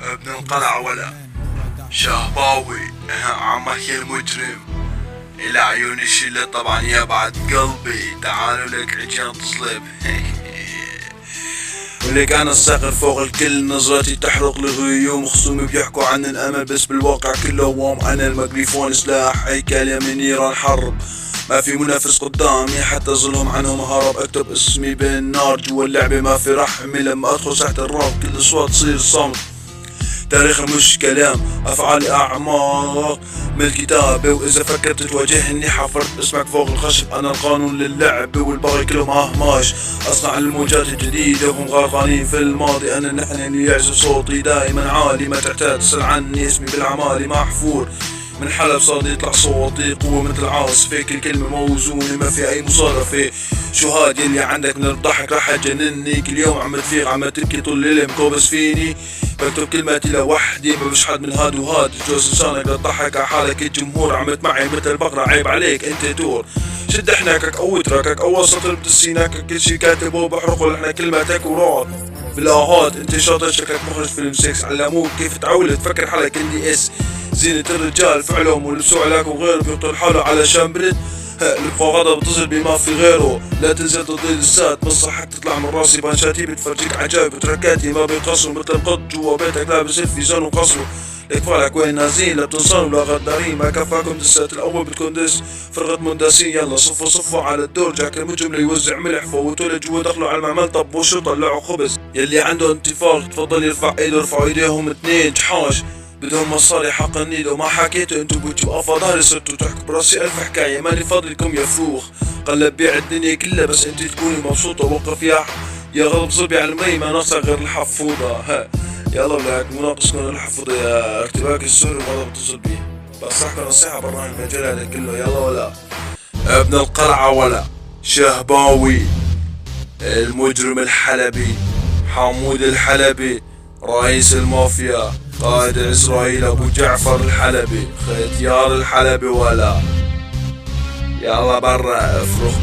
ابن القلعة ولا شهباوي عمك يا المجرم إلى عيون الشلة طبعا يا بعد قلبي تعالوا لك عجان تصلب ولك انا الصقر فوق الكل نظرتي تحرق الغيوم خصومي بيحكوا عن الامل بس بالواقع كله وام انا الميكروفون سلاح هيكل من نيران حرب ما في منافس قدامي حتى ظلهم عنهم هرب اكتب اسمي بالنار جوا اللعبة ما في رحمي لما ادخل ساحة الراب كل الاصوات تصير صمت تاريخ مش كلام افعالي اعماق من الكتابة واذا فكرت تواجهني حفرت اسمك فوق الخشب انا القانون للعبة والباقي كلهم اهماش اصنع الموجات الجديدة وهم غرقانين في الماضي انا النحن اللي يعزف صوتي دائما عالي ما تحتاج تسأل عني اسمي بالعمالي محفور من حلب صار يطلع صوتي قوة مثل عاصفة كل كلمة موزونة ما في أي مصادفة شو هاد يلي عندك من الضحك راح تجنني كل يوم عم تفيق عم تبكي طول الليل مكوبس فيني بكتب كلماتي لوحدي ما بش حد من هاد وهاد جوز لسانك لتضحك على حالك الجمهور عمت معي مثل البقرة عيب عليك انت دور شد حناكك او اتركك اول سطر بتسيناك كل شي كاتبه بحرق ولحنا كلماتك وراد بالاهات انت شاطر شكلك مخرج فيلم 6 علموك كيف تعول تفكر حالك اللي اس زينة الرجال فعلهم ولبسوا علاك وغيره بيقتل حاله علشان برد الفوضى بتصل بما في غيره لا تنزل تضيل السات بصحك تطلع من راسي بانشاتي بتفرجيك عجائب وتركاتي ما بيقصروا مثل القط جوا بيتك لابس الفيزان وقصره لك فالك وين نازلين لا بتنصروا لا غدارين ما كفاكم دسات الاول بدكم دس فرقة مندسين يلا صفوا على الدور جاك المجرم ليوزع ملح فوتوا لجوا دخلوا على المعمل طبوا شو طلعوا خبز يلي عنده انتفاض تفضل يرفع ايده ارفعوا ايديهم اتنين جحاش بدهم مصاري حق النيل وما حكيتوا انتو بتجوا افضل صرتوا تحكوا براسي الف حكاية مالي فاضلكم يا فروخ قلب بيع الدنيا كلها بس انتي تكوني مبسوطة وقف يا غضب صلبي على المي ما ناقصة غير الحفوضة يلا بلاك مو ناقص غير الحفوضة يا اكتباك السوري وما بتصل بيه بنصحكم نصيحة برا المجال هذا كله يلا ولا ابن القلعة ولا شهباوي المجرم الحلبي حمود الحلبي رئيس المافيا قائد إسرائيل أبو جعفر الحلبي ختيار الحلبي ولا يلا برا افرخ